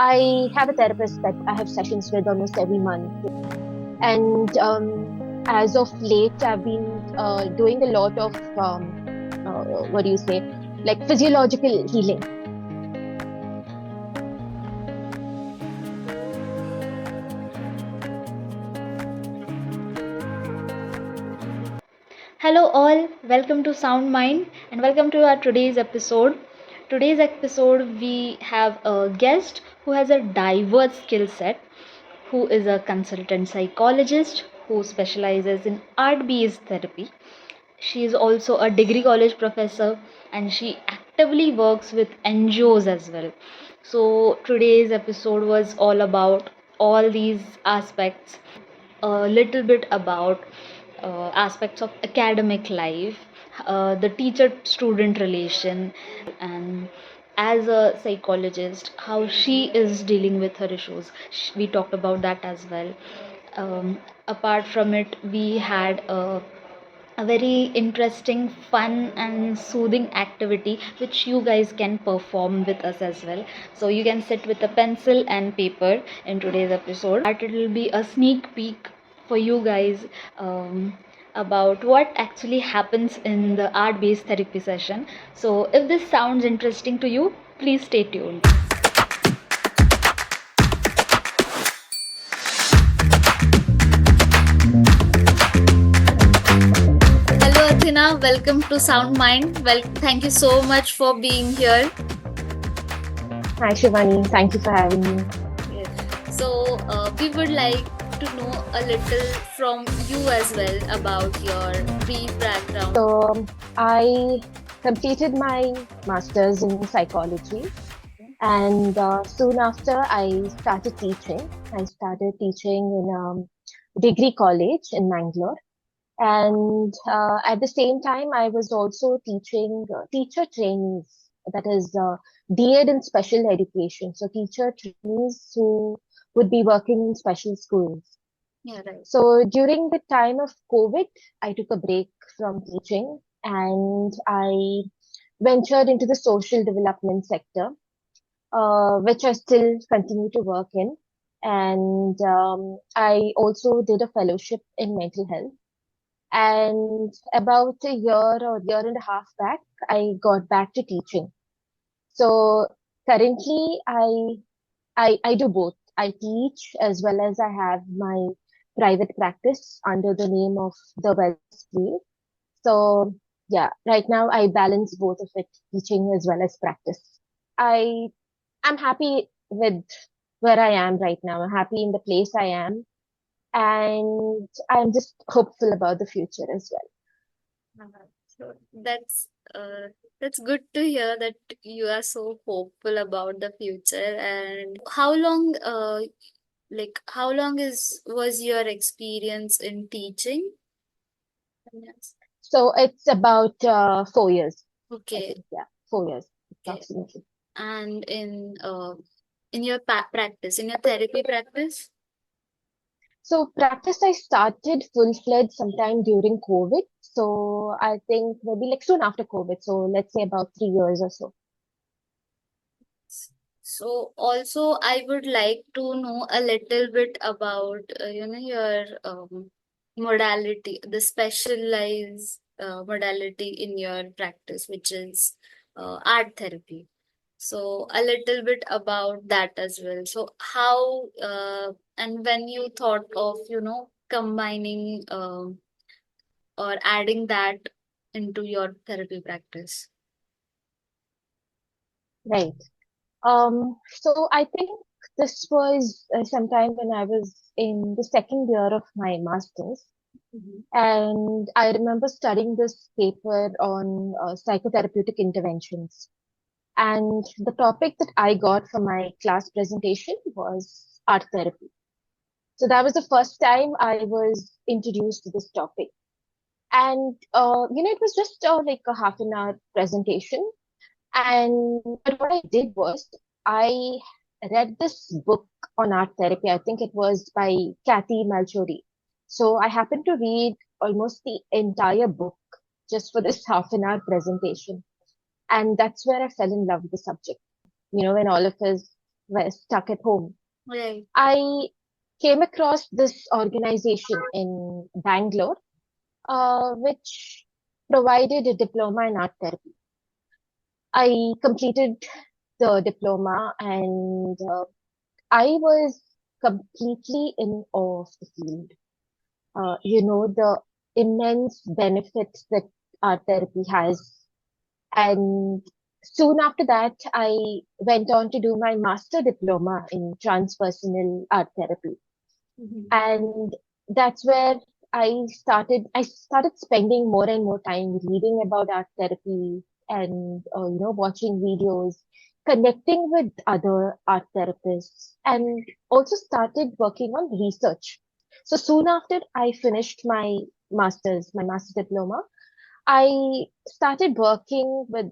I have a therapist that I have sessions with almost every month. And as of late, I've been doing a lot of, what do you say, like physiological healing. Hello, all. Welcome to Sound Mind and welcome to our today's episode. Today's episode, we have a guest who has a diverse skill set, who is a consultant psychologist who specializes in art based therapy. She is also a degree college professor and she actively works with NGOs as well. So, today's episode was all about all these aspects, a little bit about aspects of academic life, the teacher student relation, and as a psychologist, how she is dealing with her issues. We talked about that as well. Apart from it, we had a very interesting, fun, and soothing activity which you guys can perform with us as well. So, you can sit with a pencil and paper in today's episode. It will be a sneak peek for you guys about what actually happens in the art based therapy session. So, if this sounds interesting to you, please stay tuned. Hello, Athena. Welcome to Sound Mind. Well, thank you so much for being here. Hi, Shivani. Thank you for having me. Yes. So, we would like to know a little from you as well about your brief background. So, I completed my master's in psychology, and soon after, I started teaching. I started teaching in degree college in Mangalore. And at the same time, I was also teaching teacher trainees, that is DEd in special education. So teacher trainees who would be working in special schools. Yeah, right. So during the time of COVID, I took a break from teaching and I ventured into the social development sector, which I still continue to work in. And I also did a fellowship in mental health. And about a year or year and a half back, I got back to teaching. So currently, I do both. I teach as well as I have my private practice under the name of the Wellness Place. So yeah, right now I balance both of it, teaching as well as practice. I am happy with where I am right now. I'm happy in the place I am, and I'm just hopeful about the future as well. So that's good to hear that you are so hopeful about the future. And how long is was your experience in teaching? Yes. So it's about 4 years, I Okay. think. Yeah, 4 years Okay. approximately. And in your practice, in your therapy practice? So practice I started full-fledged sometime during COVID. So I think maybe like soon after COVID. So let's say about 3 years or so. So also I would like to know a little bit about your modality, the specialized modality in your practice, which is art therapy. So a little bit about that as well. So how and when you thought of combining or adding that into your therapy practice. Right. So I think this was sometime when I was in the second year of my master's. Mhm. And I remember studying this paper on psychotherapeutic interventions. And the topic that I got for my class presentation was art therapy. So that was the first time I was introduced to this topic. And, it was just like a half an hour presentation. And but what I did was I read this book on art therapy. I think it was by Kathy Malchori. So I happened to read almost the entire book just for this half an hour presentation. And that's where I fell in love with the subject. When all of us were stuck at home, Right. I came across this organization in Bangalore, which provided a diploma in art therapy. I completed the diploma and I was completely in awe of the field. The immense benefits that art therapy has. And soon after that, I went on to do my master diploma in transpersonal art therapy. Mhm. And that's where I started spending more and more time reading about art therapy and, watching videos, connecting with other art therapists, and also started working on research. So soon after I finished my master's diploma, I started working with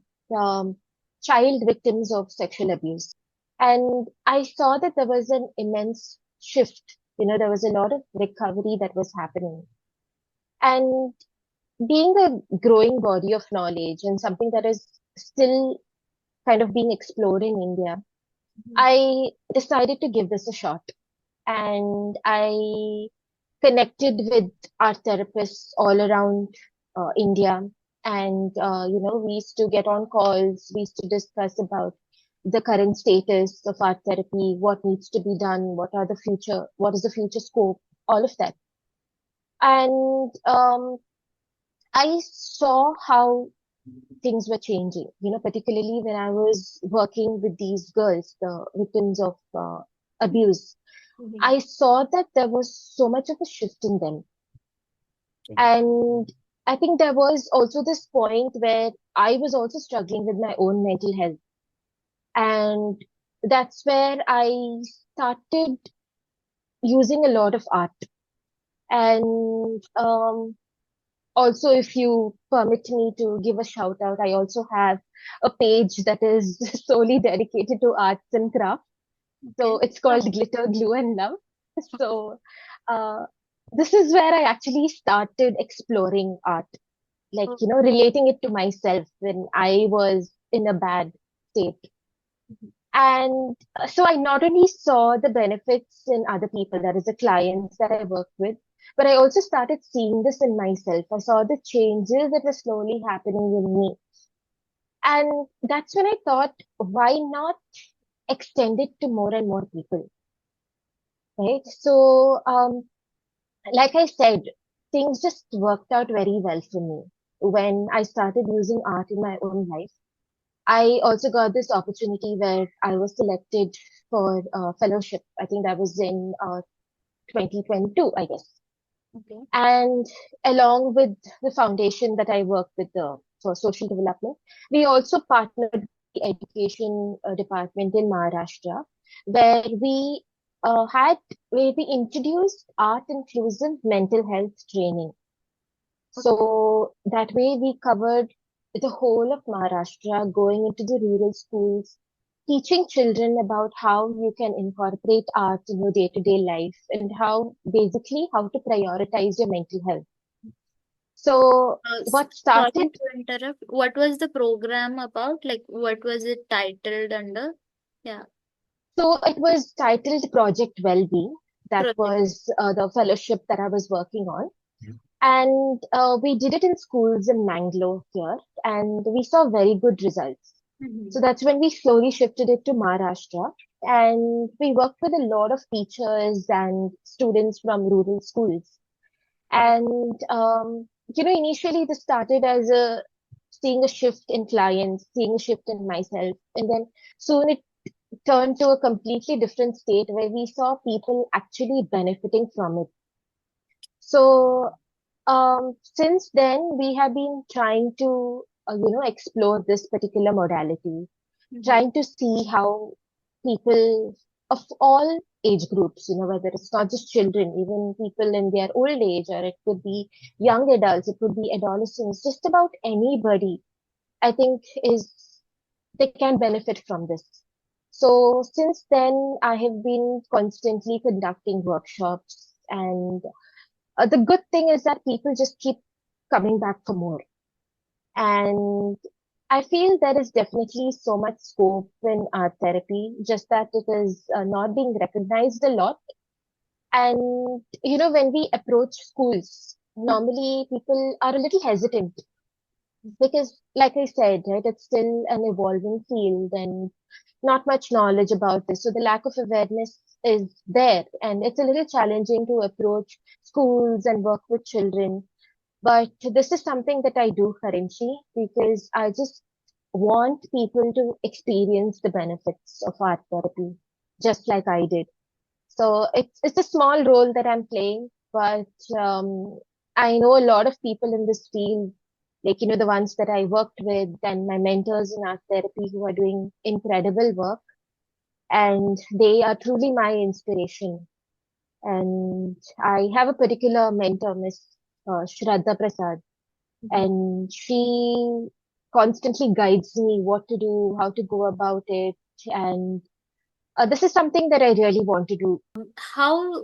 child victims of sexual abuse. And I saw that there was an immense shift. There was a lot of recovery that was happening. And being a growing body of knowledge and something that is still kind of being explored in India, Mhm. I decided to give this a shot. And I connected with art therapists all around India. And, we used to get on calls, we used to discuss about the current status of art therapy, what needs to be done, what is the future scope, all of that. And I saw how things were changing, particularly when I was working with these girls, the victims of abuse. Mhm. I saw that there was so much of a shift in them. And I think there was also this point where I was also struggling with my own mental health. And that's where I started using a lot of art. And also, if you permit me to give a shout out, I also have a page that is solely dedicated to arts and crafts. So Okay. it's Oh, called Glitter, Glue, and Love. So uh, this is where I actually started exploring art, like, oh, relating it to myself when I was in a bad state. And so I not only saw the benefits in other people, that is the clients that I worked with, but I also started seeing this in myself. I saw the changes that were slowly happening in me. And that's when I thought, why not extend it to more and more people, right? So, like I said, things just worked out very well for me. When I started using art in my own life, I also got this opportunity where I was selected for fellowship. I think that was in 2022, I guess. okay. And along with the foundation that I work with for social development, we also partnered with the education department in Maharashtra, where where we introduced art inclusive mental health training. Okay. So that way we covered the whole of Maharashtra, going into the rural schools, teaching children about how you can incorporate art in your day-to-day life and how to prioritize your mental health. So what Sorry started, to interrupt. What was the program about? Like, what was it titled under? Yeah, so it was titled Project Wellbeing. That project. was the fellowship that I was working on. And we did it in schools in Mangalore here, and we saw very good results. Mhm. So that's when we slowly shifted it to Maharashtra. And we worked with a lot of teachers and students from rural schools. Right. And, initially this started as seeing a shift in clients, seeing a shift in myself. And then soon it turned to a completely different state where we saw people actually benefiting from it. So since then, we have been trying to, explore this particular modality, Mhm. trying to see how people of all age groups, whether it's not just children, even people in their old age, or it could be young adults, it could be adolescents, just about anybody, I think they can benefit from this. So since then, I have been constantly conducting workshops, and the good thing is that people just keep coming back for more. And I feel there is definitely so much scope in art therapy, just that it is not being recognized a lot. And, when we approach schools, normally people are a little hesitant because, like I said, right, it's still an evolving field and not much knowledge about this. So the lack of awareness is there, and it's a little challenging to approach schools and work with children. But this is something that I do currently because I just want people to experience the benefits of art therapy, just like I did. So it's a small role that I'm playing, but I know a lot of people in this field, like the ones that I worked with and my mentors in art therapy who are doing incredible work, and they are truly my inspiration. And I have a particular mentor, Miss Shraddha Prasad, Mhm. and she constantly guides me what to do, how to go about it, and this is something that I really want to do. How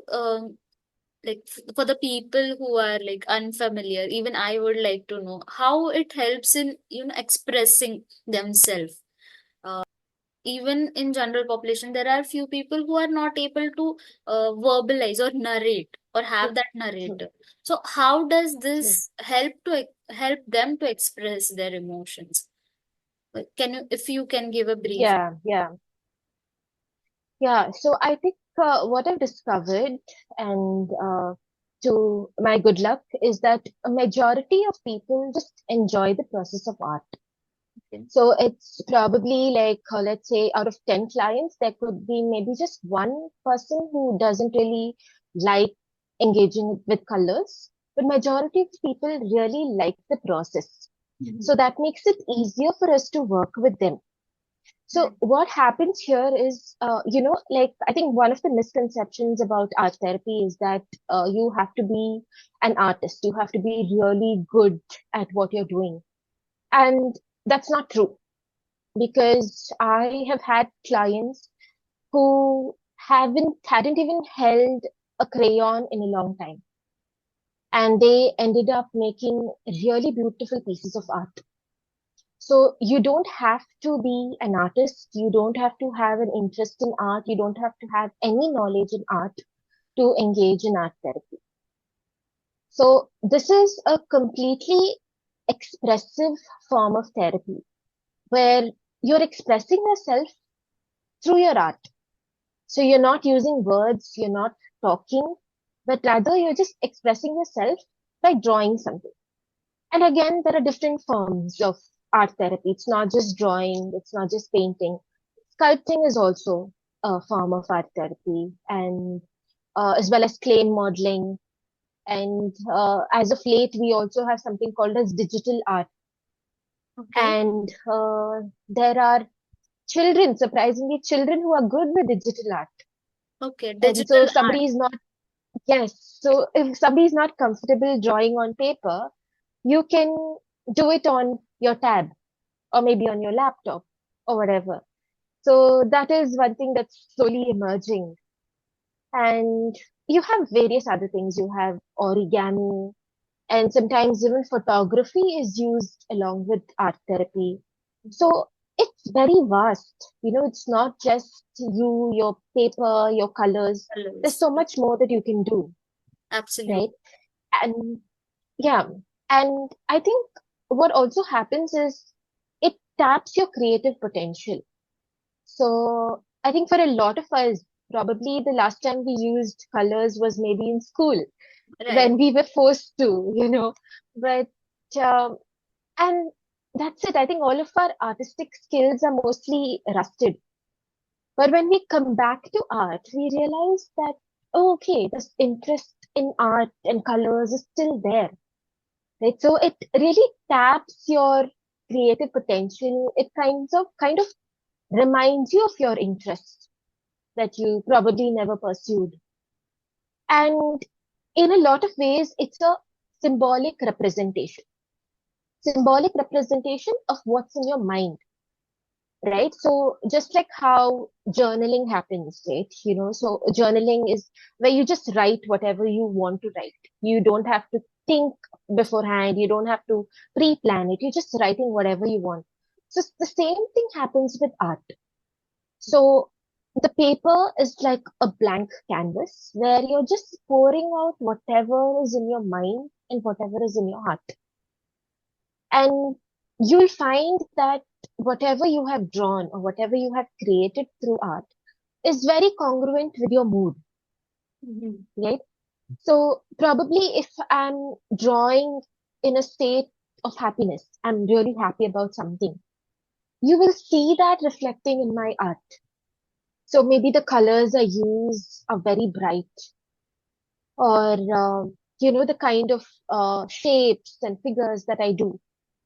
like for the people who are like unfamiliar, even I would like to know how it helps in expressing themselves. Even in general population, there are few people who are not able to verbalize or narrate or have True, that true, narrator. So how does true. this help them to express their emotions? Like, can you, if you can give a brief? Yeah, yeah, yeah. So I think what I've discovered, and to my good luck, is that a majority of people just enjoy the process of art. Okay. So it's probably like, let's say, out of 10 clients, there could be maybe just one person who doesn't really like engaging with colors, but majority of people really like the process. Mhm. So that makes it easier for us to work with them. So Right. what happens here is, like I think one of the misconceptions about art therapy is that you have to be an artist. You have to be really good at what you're doing. And that's not true because I have had clients who hadn't even held a crayon in a long time, and they ended up making really beautiful pieces of art. So you don't have to be an artist, you don't have to have an interest in art, you don't have to have any knowledge in art to engage in art therapy. So this is a completely expressive form of therapy where you're expressing yourself through your art. So you're not using words, you're not talking, but rather you're just expressing yourself by drawing something. And again, there are different forms of art therapy. It's not just drawing, it's not just painting. Sculpting is also a form of art therapy, and as well as clay modeling. And as of late, we also have something called as digital art. Okay. And there are children, surprisingly, children who are good with digital art. Okay. And so Digital if art. somebody is not, yes, so if somebody is not comfortable drawing on paper, you can do it on your tab or maybe on your laptop or whatever. So that is one thing that's slowly emerging. And you have various other things. You have origami, and sometimes even photography is used along with art therapy. So it's very vast. It's not just you, your paper, your colors. There's Colors. so much more that you can do, Absolutely. right? And yeah, and I think what also happens is it taps your creative potential. So I think for a lot of us, probably the last time we used colors was maybe in school Right. when we were forced to. But um, and that's it. I think all of our artistic skills are mostly rusted. But when we come back to art, we realize that, oh, okay, this interest in art and colors is still there, right? So it really taps your creative potential. It kind of reminds you of your interests that you probably never pursued. And in a lot of ways, it's a symbolic representation, symbolic representation of what's in your mind, right? So just like how journaling happens, right? So journaling is where you just write whatever you want to write. You don't have to think beforehand. You don't have to pre-plan it. You're just writing whatever you want. So the same thing happens with art. So the paper is like a blank canvas where you're just pouring out whatever is in your mind and whatever is in your heart. And you'll find that whatever you have drawn or whatever you have created through art is very congruent with your mood, Mhm. right? So probably if I'm drawing in a state of happiness, I'm really happy about something, you will see that reflecting in my art. So maybe the colors I use are very bright, or the kind of shapes and figures that I do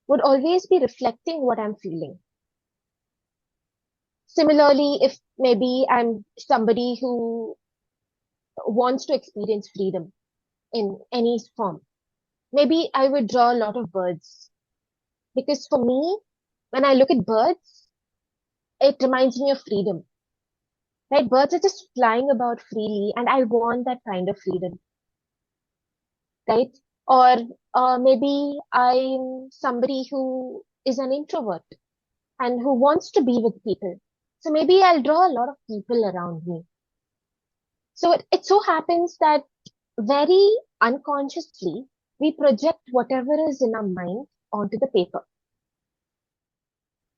would always be reflecting what I'm feeling. Similarly, if maybe I'm somebody who wants to experience freedom in any form, maybe I would draw a lot of birds. Because for me, when I look at birds, it reminds me of freedom. Right? Birds are just flying about freely, and I want that kind of freedom. Right? Or maybe I'm somebody who is an introvert and who wants to be with people. So maybe I'll draw a lot of people around me. So it so happens that very unconsciously, we project whatever is in our mind onto the paper.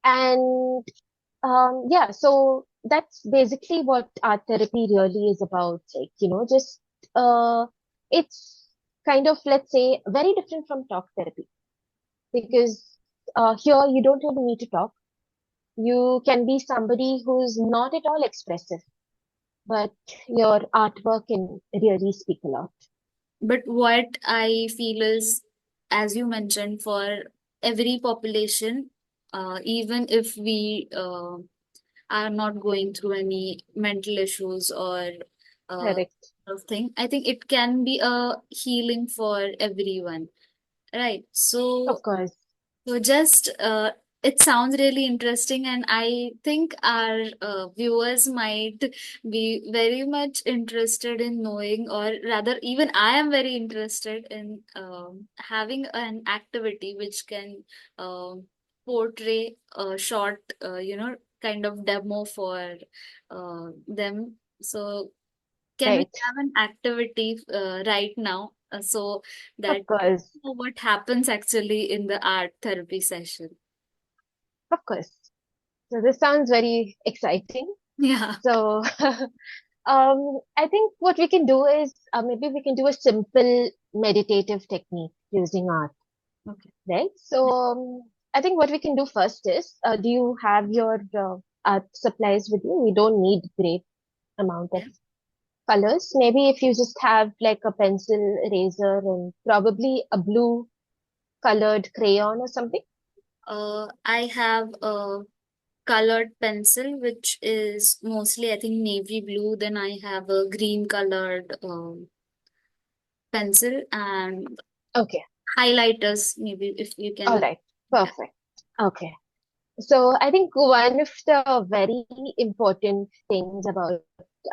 And yeah, so that's basically what art therapy really is about. Like, just it's kind of, let's say, very different from talk therapy because here you don't really need to talk. You can be somebody who's not at all expressive, but your artwork can really speak a lot. But what I feel is, as you mentioned, for every population, even if we are not going through any mental issues or Correct. of thing, I think it can be a healing for everyone, right? Of So course. just it sounds really interesting, and I think our viewers might be very much interested in knowing, or rather, even I am very interested in having an activity which can portray a short, kind of demo for them. So, can we Right. have an activity right now so that Of course. what happens actually in the art therapy session? Of course. So this sounds very exciting. Yeah. So I think what we can do is maybe we can do a simple meditative technique using art, Okay. right? So I think what we can do first is, do you have your art supplies with you? We don't need great amount of Yeah. colors. Maybe if you just have like a pencil, eraser, and probably a blue colored crayon or something. I have a colored pencil, which is mostly, I think, navy blue. Then I have a green colored pencil and Okay, highlighters, maybe if you all can. right, perfect. Okay. So I think one of the very important things about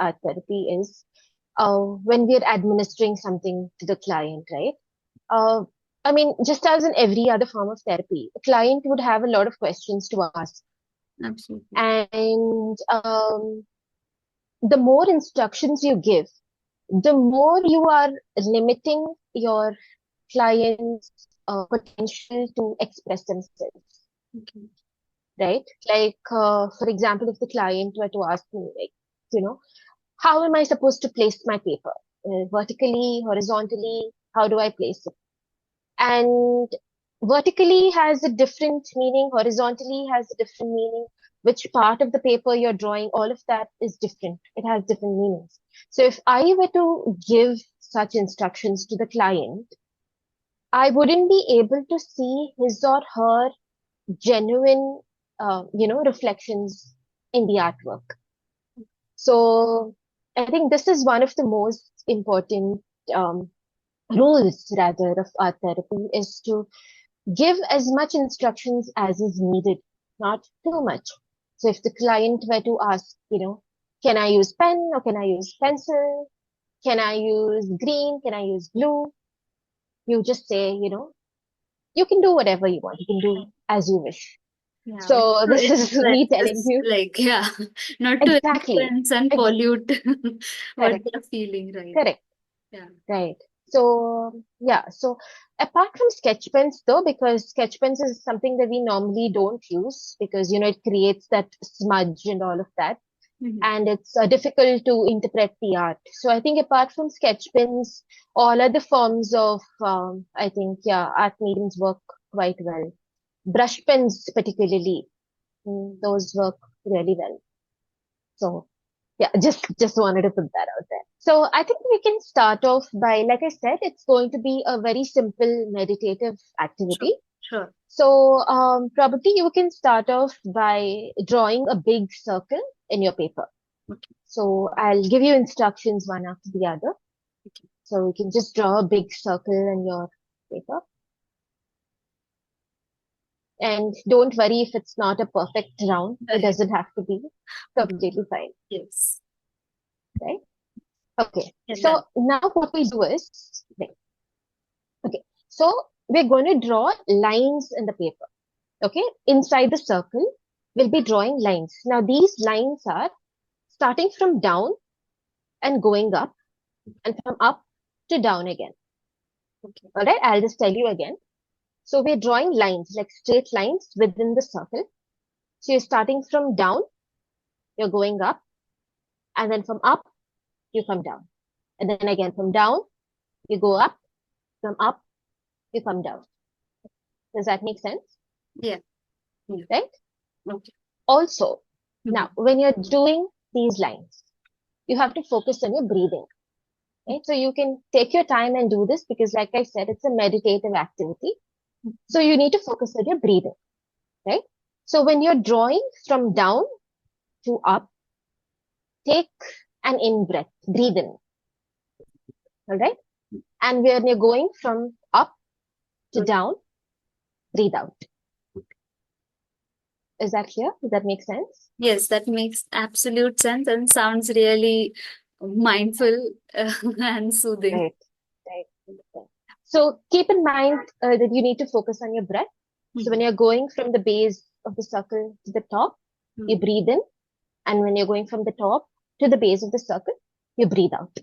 art therapy is when we're administering something to the client, right? Uh, I mean, just as in every other form of therapy, a client would have a lot of questions to ask. Absolutely. And the more instructions you give, the more you are limiting your client's potential to express themselves, Okay. right? Like, for example, if the client were to ask me, like, how am I supposed to place my paper? Vertically, horizontally, how do I place it? And vertically has a different meaning, horizontally has a different meaning. Which part of the paper you're drawing, all of that is different. It has different meanings. So if I were to give such instructions to the client, I wouldn't be able to see his or her genuine, reflections in the artwork. So I think this is one of the most important um, rules, rather, of art therapy is to give as much instructions as is needed, not too much. So if the client were to ask, can I use pen or can I use pencil? Can I use green? Can I use blue? You just say, you can do whatever you want. You can do as you wish. Yeah, not So to this is me telling influence, you. like, yeah, not to Exactly. influence and Ex- pollute what Correct. they're feeling, right? Correct. Yeah. Right. So, yeah. So, apart from sketch pens, though, because sketch pens is something that we normally don't use because, it creates that smudge and all of that. Mhm. And it's difficult to interpret the art. So, I think apart from sketch pens, all other forms of, I think, yeah, art mediums work quite well. Brush pens, particularly, those work really well. So, yeah, just wanted to put that out there. So I think we can start off by, like I said, it's going to be a very simple meditative Sure, activity. sure. So probably you can start off by drawing a big circle in your paper. Okay, So I'll give you instructions one after the other. okay. So you can just draw a big circle in your paper. And don't worry if it's not a perfect round. It doesn't have to be Mhm. completely fine, Yes. right? Okay. Yeah, So done. now what we do is, right, okay. So we're going to draw lines in the paper. Okay. Inside the circle, we'll be drawing lines. Now these lines are starting from down and going up and from up to down again. Okay. All right. I'll just tell you again. So we're drawing lines, like straight lines within the circle. So you're starting from down, you're going up, and then from up, you come down. And then again from down, you go up, from up, you come down. Does that make sense? Yeah. Yeah. Right? Okay. Also, Mhm. now when you're doing these lines, you have to focus on your breathing. Right? So you can take your time and do this because, like I said, it's a meditative activity. So you need to focus on your breathing, right? So when you're drawing from down to up, take an in breath, breathe in, all right? And when you're going from up to Okay. down, breathe out. Is that clear? Does that make sense? Yes, that makes absolute sense and sounds really mindful and soothing. Right, right. Right. So keep in mind that you need to focus on your breath. So when Mhm. you're going from the base of the circle to the top, you Mhm. breathe in. And when you're going from the top to the base of the circle, you breathe out.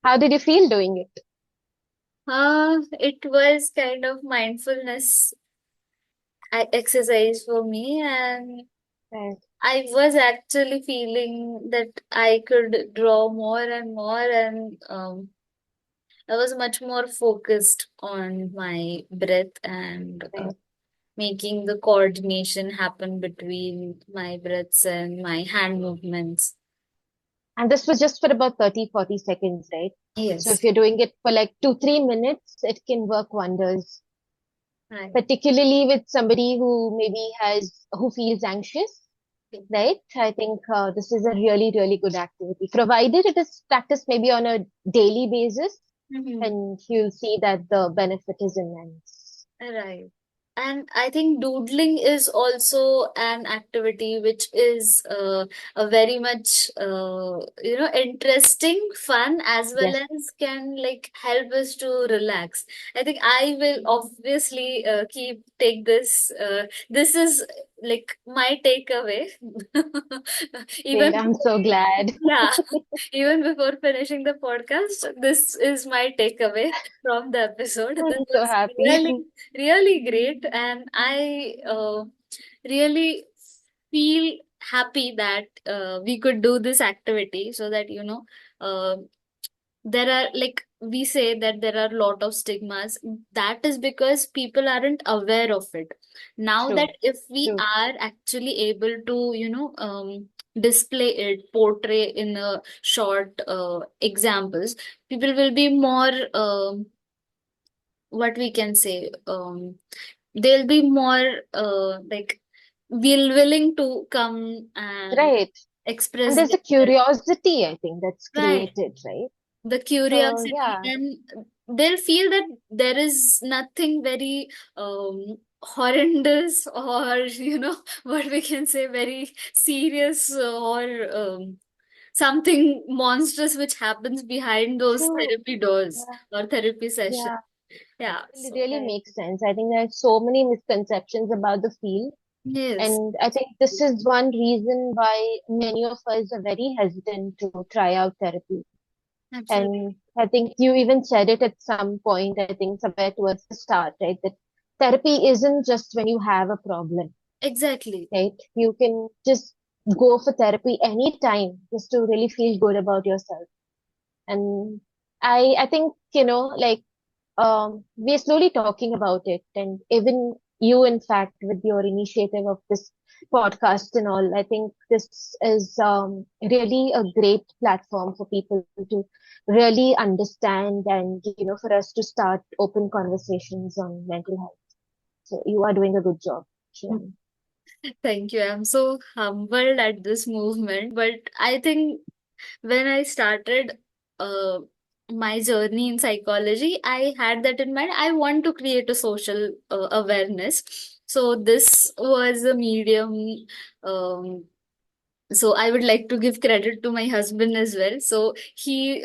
How did you feel doing it? It was kind of mindfulness exercise for me, and Right, I was actually feeling that I could draw more and more, and I was much more focused on my breath and right. making the coordination happen between my breaths and my hand movements. And this was just for about 30, 40 seconds, right? So Yes, if you're doing it for like 2, 3 minutes, it can work wonders, right. particularly with somebody who feels anxious, right? I think this is a really, really good activity, provided it is practiced maybe on a daily basis, Mhm. and you'll see that the benefit is immense. Right. And I think doodling is also an activity which is a very much interesting, fun, as well Yes. as can like help us to relax. I think I will obviously keep take this. This is like my takeaway. Even Great. I'm so glad. yeah, even before finishing the podcast, this is my takeaway from the episode. This I'm so was happy. really, really great, and I really feel happy that we could do this activity so that uh, there are, like we say that there are a lot of stigmas. That is because people aren't aware of it. Now that True, if we true. are actually able to, display it, portray in a short examples, people will be more, what we can say, they'll be more, like, willing to come and Right. And express there's a themselves. curiosity, I think, that's Right. created, right? The So curiosity, yeah, and they'll feel that there is nothing very horrendous, or what we can say, very serious, or something monstrous which happens behind those true. therapy doors Yeah, or therapy session. yeah. Yeah, It so really makes sense. I think there's so many misconceptions about the field. yes, And I think this is one reason why many of us are very hesitant to try out therapy. absolutely, And I think you even said it at some point, I think somewhere towards the start, right? That therapy isn't just when you have a problem, exactly, right? You can just go for therapy anytime just to really feel good about yourself. And I think, like we're slowly talking about it. And even you, in fact, with your initiative of this podcast and all, I think this is really a great platform for people to really understand and, for us to start open conversations on mental health. So you are doing a good job, Shivani. thank you. I'm so humbled at this movement, but I think when I started uh, my journey in psychology, I had that in mind. I want to create a social awareness. So this was a medium. Um, so I would like to give credit to my husband as well. So he,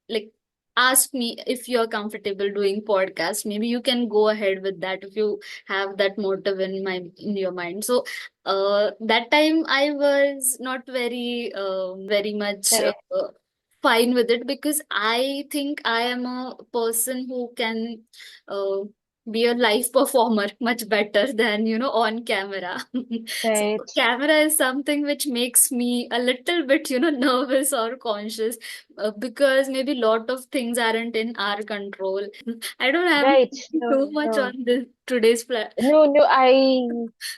like, asked me, if you're comfortable doing podcast, maybe you can go ahead with that if you have that motive in your mind. So that time I was not very much Correct. fine with it, because I think I am a person who can uh, be a live performer much better than on camera. So Right. camera is something which makes me a little bit nervous or conscious, because maybe lot of things aren't in our control. I don't have Right. No, too much no. on this today's No, no,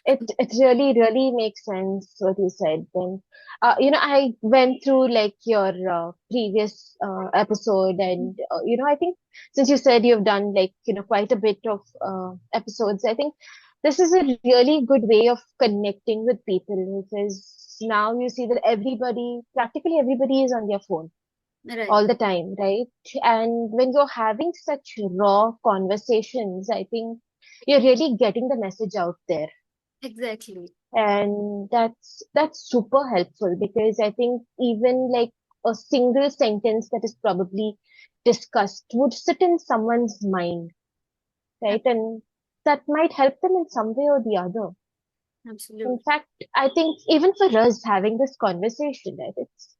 it really, really makes sense what you said. Then, I went through like your previous episode, and I think since you said you've done like quite a bit of episodes, I think this is a really good way of connecting with people because now you see that practically everybody is on their phone right. all the time, right? And when you're having such raw conversations, I think you're really getting the message out there. Exactly. And that's super helpful because I think even like a single sentence that is probably discussed would sit in someone's mind, right? Ab- And that might help them in some way or the other. In Absolutely. fact, I think even for us having this conversation, right,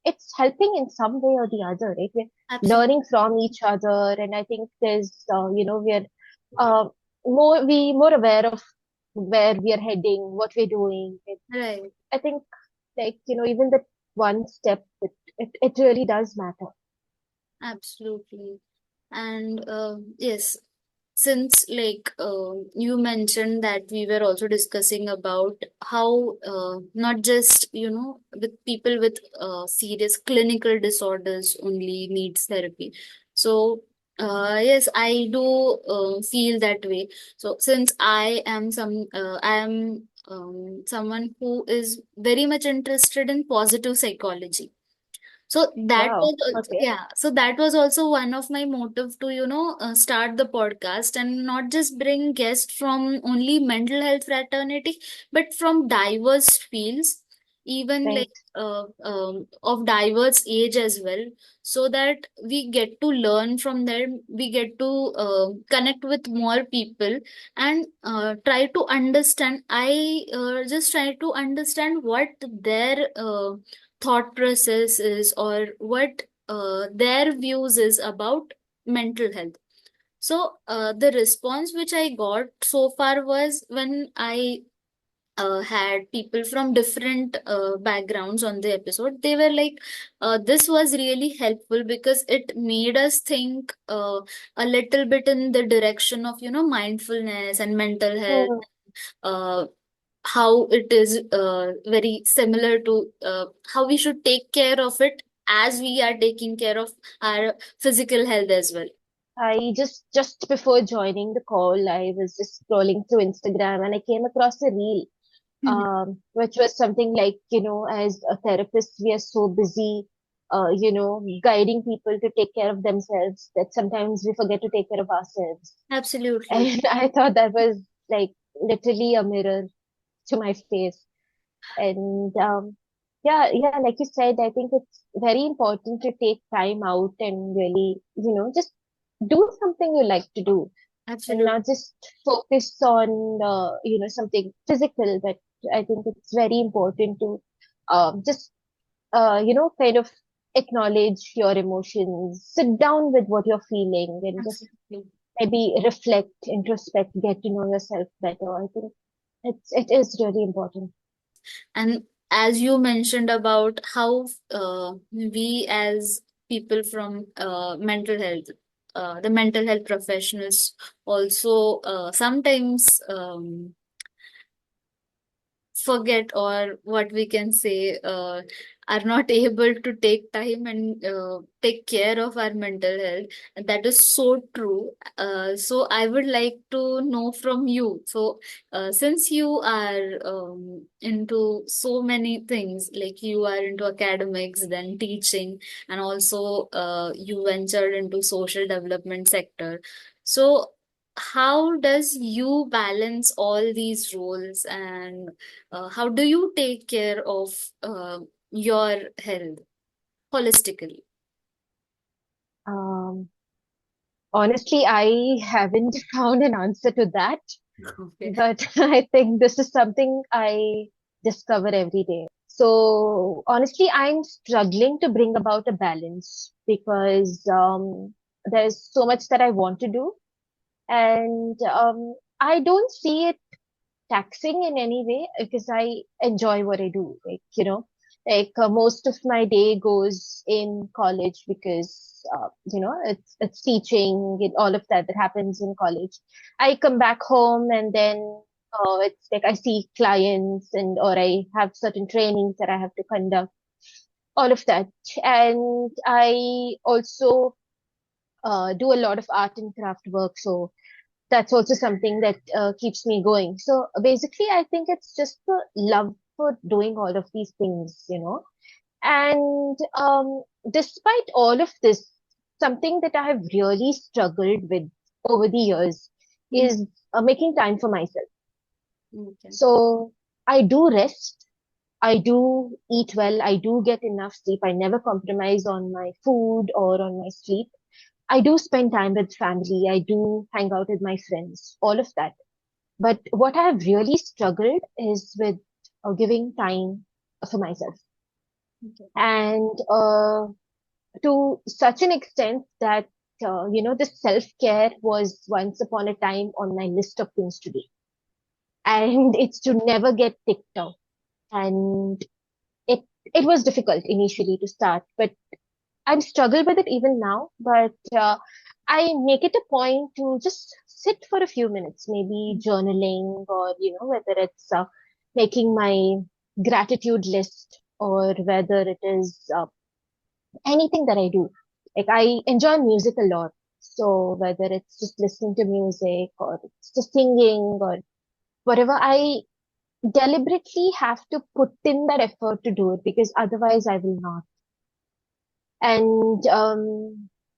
it's helping in some way or the other, right? We're Absolutely. learning from each other, and I think there's, we're uh, more aware of where we are heading, what we're doing. Right. I think, like even that one step, it really does matter. Absolutely. And yes, since, like, you mentioned that we were also discussing about how, not just with people with serious clinical disorders only needs therapy. So yes, I do feel that way. So since I am someone who is very much interested in positive psychology, so that Wow. was Okay. yeah. So that was also one of my motive to start the podcast, and not just bring guests from only mental health fraternity, but from diverse fields, even like Right. of diverse age as well, so that we get to learn from them. We get to connect with more people, and try to understand. I just try to understand what their thought process is, or what their views is about mental health. So the response which I got so far was, when I had people from different backgrounds on the episode. They were like, this was really helpful because it made us think a little bit in the direction of, mindfulness and mental health, Hmm. uh, how it is very similar to how we should take care of it as we are taking care of our physical health as well. I just before joining the call, I was just scrolling through Instagram and I came across a reel, Mhm. which was something like, as a therapist, we are so busy, guiding people to take care of themselves that sometimes we forget to take care of ourselves. Absolutely. And I thought that was like literally a mirror to my face. And yeah, like you said, I think it's very important to take time out and really, just do something you like to do and Absolutely. not just focus on, something physical. But I think it's very important to just, kind of acknowledge your emotions, sit down with what you're feeling, and just Absolutely. maybe reflect, introspect, get to know yourself better. I think it is really important. And as you mentioned about how we as people from mental health, the mental health professionals also sometimes forget, or what we can say, are not able to take time and take care of our mental health. And that is so true. So I would like to know from you. So since you are into so many things, like you are into academics, then teaching, and also you ventured into social development sector. So how does you balance all these roles, and how do you take care of your health holistically? Um, Honestly, I haven't found an answer to that, Okay. but I think this is something I discover every day. So honestly, I'm struggling to bring about a balance because there's so much that I want to do, and I don't see it taxing in any way because I enjoy what I do. Most of my day goes in college because it's teaching and all of that happens in college. I come back home and then it's like I see clients and or I have certain trainings that I have to conduct, all of that, and I also do a lot of art and craft work. So that's also something that keeps me going. So basically, I think it's just the love for doing all of these things. And despite all of this, something that I have really struggled with over the years Mhm. is making time for myself. Okay. So I do rest. I do eat well. I do get enough sleep. I never compromise on my food or on my sleep. I do spend time with family. I do hang out with my friends, all of that. But what I have really struggled is with giving time for myself. Okay. And to such an extent that, the self care was once upon a time on my list of things to do. And it's to never get ticked off. And it, it was difficult initially to start, but I'm struggle with it even now, but I make it a point to just sit for a few minutes, maybe journaling or, whether it's making my gratitude list or whether it is anything that I do. Like I enjoy music a lot. So whether it's just listening to music or it's just singing or whatever, I deliberately have to put in that effort to do it because otherwise I will not. And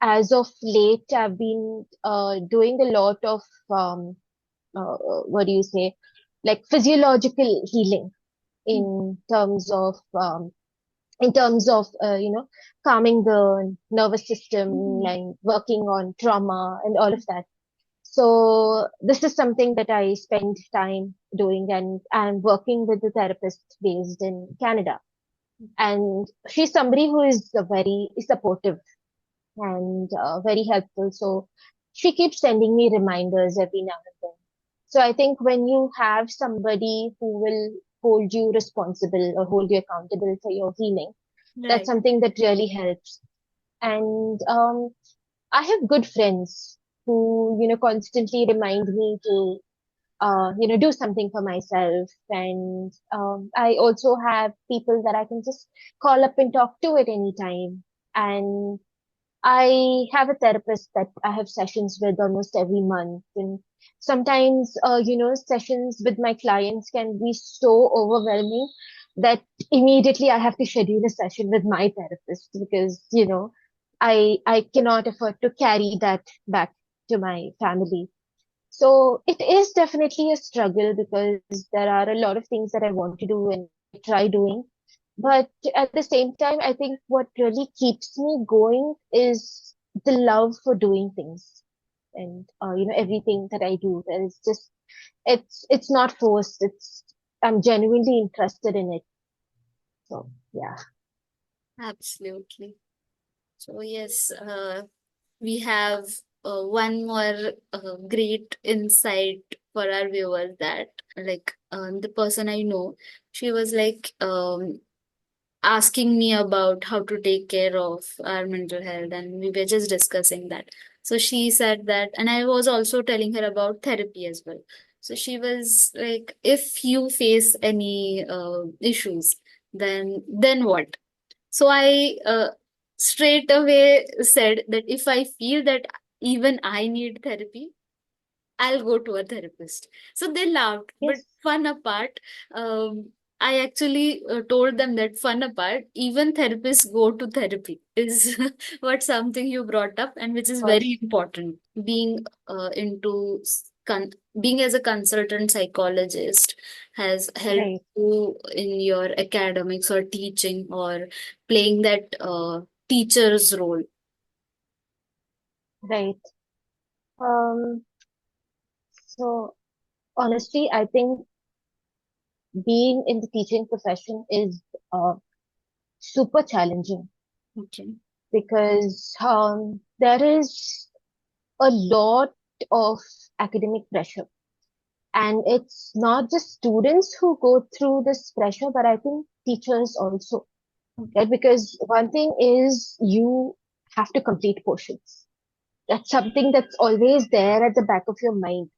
as of late, I've been doing a lot of what do you say, like physiological healing Mhm. in terms of calming the nervous system, Mhm. like working on trauma and all of that. So this is something that I spend time doing, and I'm working with a therapist based in Canada. And she's somebody who is very supportive and very helpful. So she keeps sending me reminders every now and then. So I think when you have somebody who will hold you responsible or hold you accountable for your healing, that's Right. something that really helps. And I have good friends who, constantly remind me to, do something for myself. And I also have people that I can just call up and talk to at any time. And I have a therapist that I have sessions with almost every month. And sometimes, sessions with my clients can be so overwhelming that immediately I have to schedule a session with my therapist because, I cannot afford to carry that back to my family. So it is definitely a struggle because there are a lot of things that I want to do and I try doing. But at the same time, I think what really keeps me going is the love for doing things and, everything that I do. There is just, it's not forced. I'm genuinely interested in it. So yeah. Absolutely. So yes, we have one more great insight for our viewers that like the person I know, she was like asking me about how to take care of our mental health, and we were just discussing that. So she said that, and I was also telling her about therapy as well. So she was like, if you face any issues, then what? So I straight away said that if I feel that even I need therapy, I'll go to a therapist. So they laughed, but Yes, fun apart, I actually told them that fun apart, even therapists go to therapy is what something you brought up, and which is of course. very important. Being being as a consultant psychologist has helped Right, you in your academics or teaching or playing that teacher's role. right. Um, so honestly, I think being in the teaching profession is super challenging Okay. because there is a lot of academic pressure. And it's not just students who go through this pressure, but I think teachers also, right? Because one thing is you have to complete portions. That's something that's always there at the back of your mind.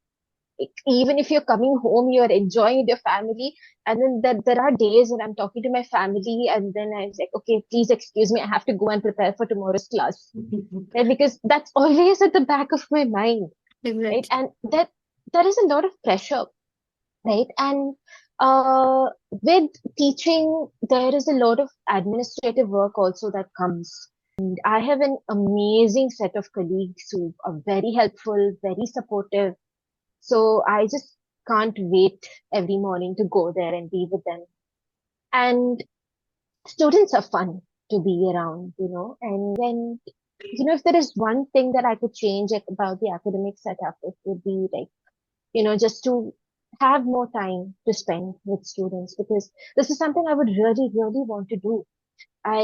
Even if you're coming home, you're enjoying with your family, and then there are days when I'm talking to my family, and then I'm like, okay, please excuse me, I have to go and prepare for tomorrow's class, right? Because that's always at the back of my mind, right? Exactly. And that there is a lot of pressure, right? And with teaching, there is a lot of administrative work also that comes. And I have an amazing set of colleagues who are very helpful, very supportive. So I just can't wait every morning to go there and be with them. And students are fun to be around, and when, if there is one thing that I could change about the academic setup, it would be like, just to have more time to spend with students because this is something I would really, really want to do. I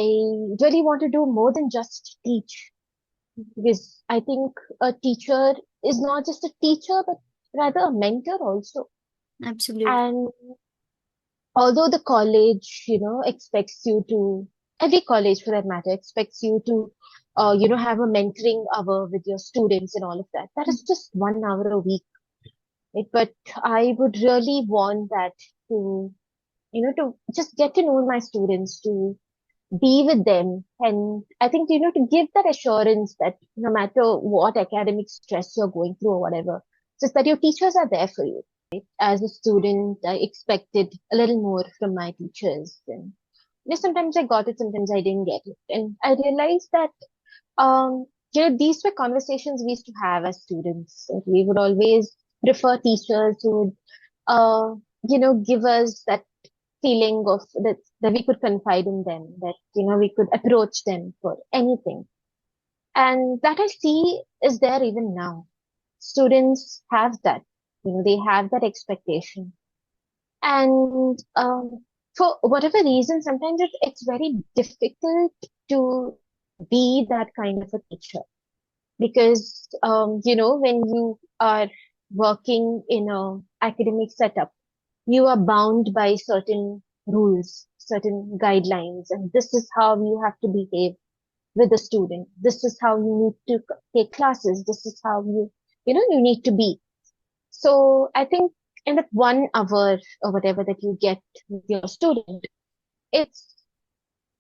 really want to do more than just teach because I think a teacher is not just a teacher, but rather a mentor also. Absolutely. And although the college, expects you to, every college for that matter, expects you to, have a mentoring hour with your students and all of that. That is just 1 hour a week, right? But I would really want that to, to just get to know my students, to be with them. And I think, to give that assurance that no matter what academic stress you're going through or whatever, just that your teachers are there for you. As a student, I expected a little more from my teachers. And sometimes I got it, sometimes I didn't get it. And I realized that, these were conversations we used to have as students. That we would always prefer teachers who would, give us that feeling of that we could confide in them, that, we could approach them for anything. And that I see is there even now. Students have that, they have that expectation. And for whatever reason, sometimes it's very difficult to be that kind of a teacher because, when you are working in a academic setup, you are bound by certain rules, certain guidelines, and this is how you have to behave with a student. This is how you need to take classes. This is how you need to be. So I think in that 1 hour or whatever that you get with your student, it's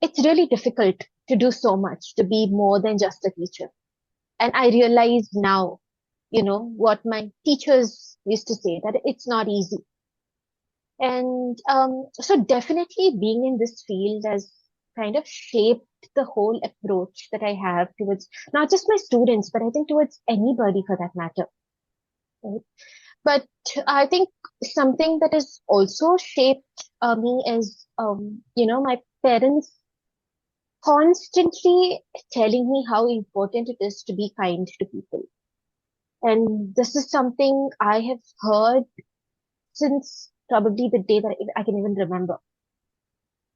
it's really difficult to do so much, to be more than just a teacher. And I realize now, what my teachers used to say, that it's not easy. And so definitely being in this field has kind of shaped the whole approach that I have towards not just my students, but I think towards anybody for that matter. Right? But I think something that has also shaped me is, my parents constantly telling me how important it is to be kind to people. And this is something I have heard since probably the day that I can even remember.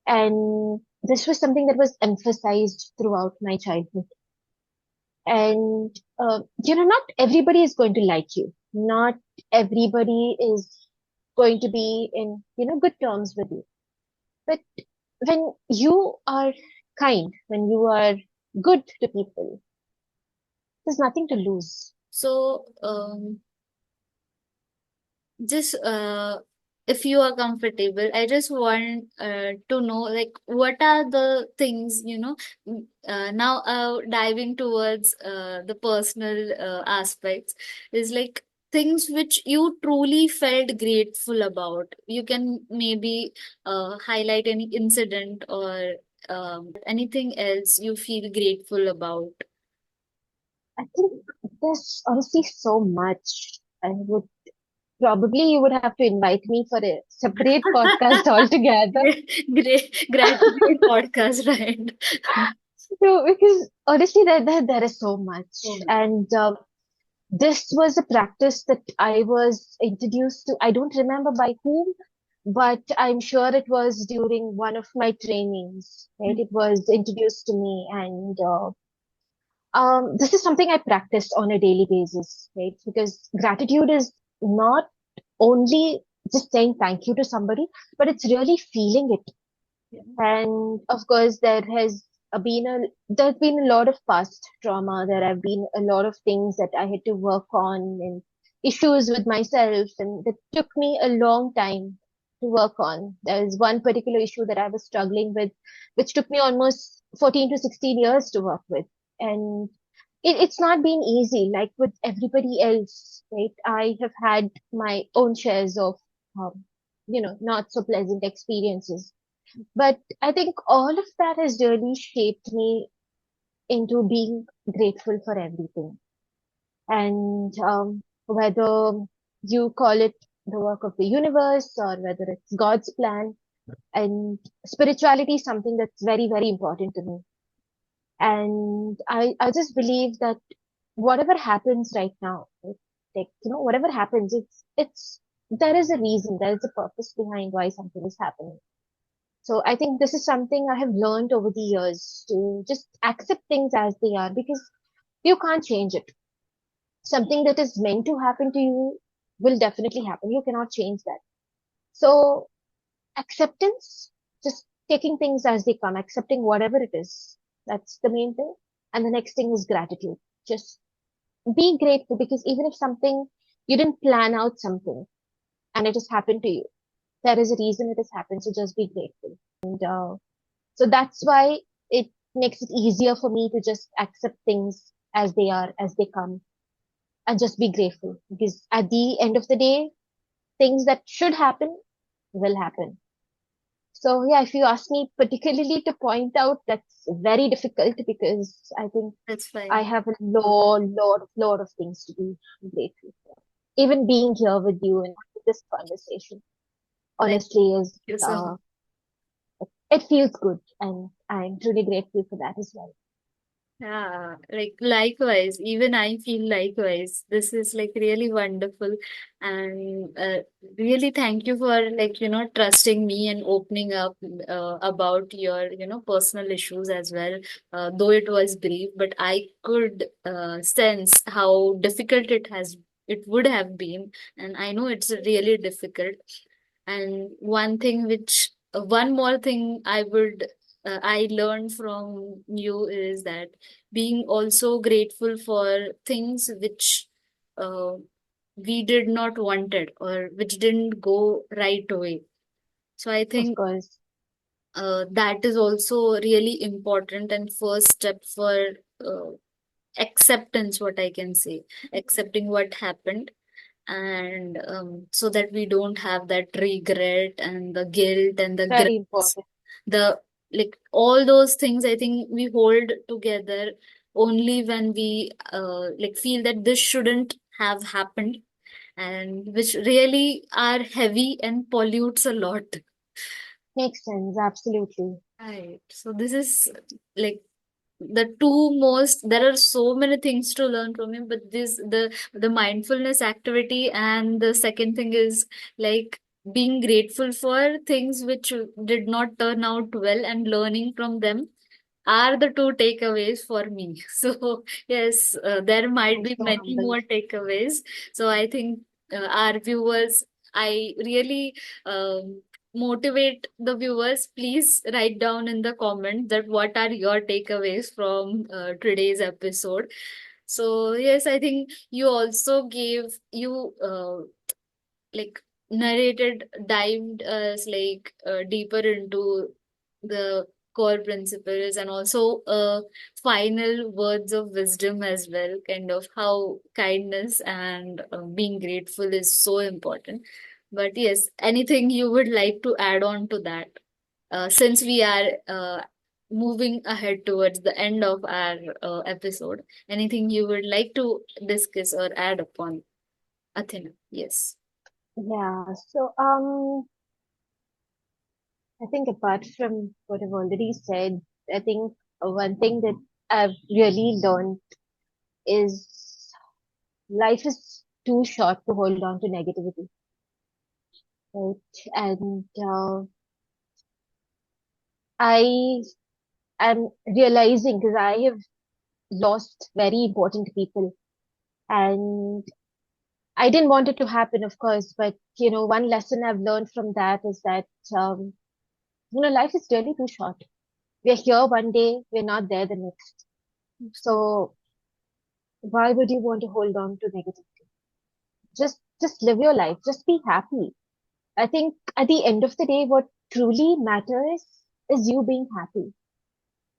And this was something that was emphasized throughout my childhood. And, not everybody is going to like you. Not everybody is going to be in, good terms with you. But when you are kind, when you are good to people, there's nothing to lose. So, just if you are comfortable, I just want to know, like, what are the things, now diving towards the personal aspects, is like things which you truly felt grateful about. You can maybe highlight any incident or anything else you feel grateful about. I think there's honestly so much. I would probably you would have to invite me for a separate podcast altogether. Great gratitude podcast, right? So, because honestly, there is so much, Oh, and this was a practice that I was introduced to. I don't remember by whom, but I'm sure it was during one of my trainings. Right, it was introduced to me, and this is something I practice on a daily basis. Right, because gratitude is not only just saying thank you to somebody, but it's really feeling it. yeah. And of course, there's been a lot of past trauma. There have been a lot of things that I had to work on and issues with myself, and that took me a long time to work on. There was one particular issue that I was struggling with, which took me almost 14 to 16 years to work with. And it's not been easy, like with everybody else, right? I have had my own shares of, not so pleasant experiences. But I think all of that has really shaped me into being grateful for everything. And whether you call it the work of the universe or whether it's God's plan, and spirituality is something that's very, very important to me. And I just believe that whatever happens right now, like, whatever happens, there is a reason, there is a purpose behind why something is happening. So I think this is something I have learned over the years, to just accept things as they are, because you can't change it. Something that is meant to happen to you will definitely happen. You cannot change that. So acceptance, just taking things as they come, accepting whatever it is. That's the main thing. And the next thing is gratitude. Just be grateful, because even if something, you didn't plan out something and it has happened to you, there is a reason it has happened. So just be grateful. And so that's why it makes it easier for me to just accept things as they are, as they come, and just be grateful. Because at the end of the day, things that should happen will happen. So yeah, if you ask me particularly to point out, that's very difficult, because I think That's I fine. have a lot of things to be grateful for. Even being here with you and this conversation, Thank honestly, is you so much. it feels good, and I'm truly grateful for that as well. Yeah, like likewise, even I feel likewise. This is like really wonderful, and really thank you for, like, trusting me and opening up about your, personal issues as well. Though it was brief, but I could sense how difficult it has it would have been. And I know it's really difficult. And one more thing I learned from you is that being also grateful for things which uh, we did not wanted or which didn't go right away. So I Of think course. that is also really important and first step for uh, acceptance, what I can say, accepting what happened, and so that we don't have that regret and the guilt and the Very grudge, important. the like all those things. I think we hold together only when we like feel that this shouldn't have happened, and which really are heavy and pollutes a lot. Makes sense. Absolutely. Right. So this is like the two most, there are so many things to learn from him, but this the mindfulness activity, and the second thing is like being grateful for things which did not turn out well and learning from them are the two takeaways for me. So yes, there might I'm be so many humbled. more takeaways. So I think our viewers, I really motivate the viewers. Please write down in the comment that what are your takeaways from today's episode. So yes, I think you also gave you like narrated dived us like deeper into the core principles, and also final words of wisdom as well, kind of how kindness and being grateful is so important. But yes, anything you would like to add on to that, since we are moving ahead towards the end of our episode, anything you would like to discuss or add upon, Athena? Yes. Yeah. So, I think apart from what I've already said, I think one thing that I've really learned is life is too short to hold on to negativity, right? And I am realizing because I have lost very important people, and I didn't want it to happen, of course, but one lesson I've learned from that is that um, life is really too short. We're here one day, we're not there the next. So why would you want to hold on to negativity? Just live your life. Just be happy. I think at the end of the day, what truly matters is you being happy,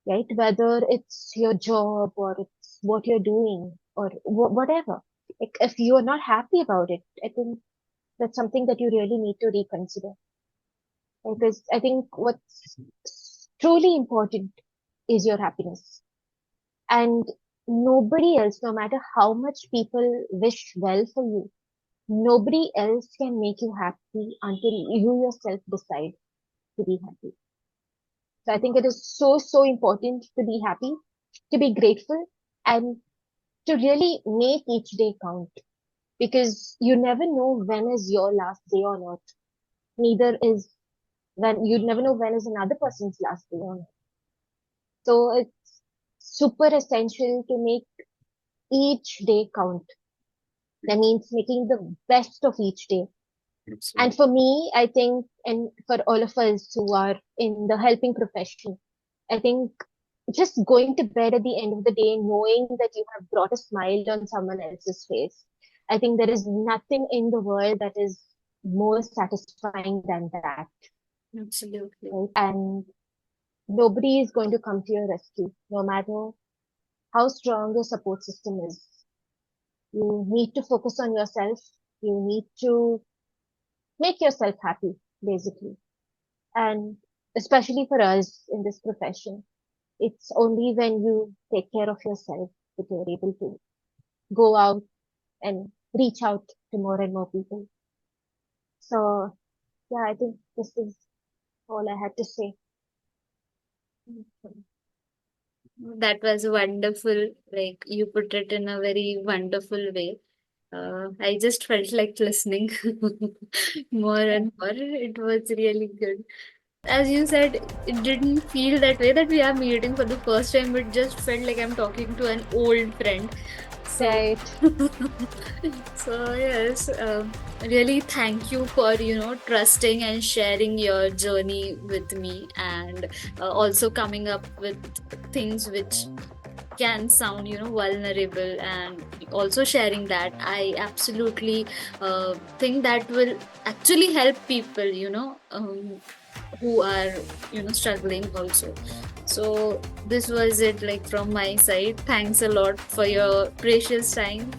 right? Whether it's your job or it's what you're doing or whatever. Like if you are not happy about it, I think that's something that you really need to reconsider. Because I think what's truly important is your happiness. And nobody else, no matter how much people wish well for you, nobody else can make you happy until you yourself decide to be happy. So I think it is so important to be happy, to be grateful, and to really make each day count. Because you never know when is your last day on earth. Neither is when you never know when is another person's last day on earth. So it's super essential to make each day count. That means making the best of each day. And for me, I think, and for all of us who are in the helping profession, I think just going to bed at the end of the day, knowing that you have brought a smile on someone else's face, I think there is nothing in the world that is more satisfying than that, Absolutely. right? And nobody is going to come to your rescue, no matter how strong your support system is. You need to focus on yourself. You need to make yourself happy, basically. And especially for us in this profession, it's only when you take care of yourself that you're able to go out and reach out to more and more people. So, yeah, I think this is all I had to say. That was wonderful. Like you put it in a very wonderful way. I just felt like listening more and more. It was really good. As you said, it didn't feel that way that we are meeting for the first time. It just felt like I'm talking to an old friend. So, Right. so yes, really thank you for trusting and sharing your journey with me, and also coming up with things which can sound vulnerable, and also sharing that. I absolutely think that will actually help people who are struggling also. So this was it, like, from my side. Thanks a lot for your precious time.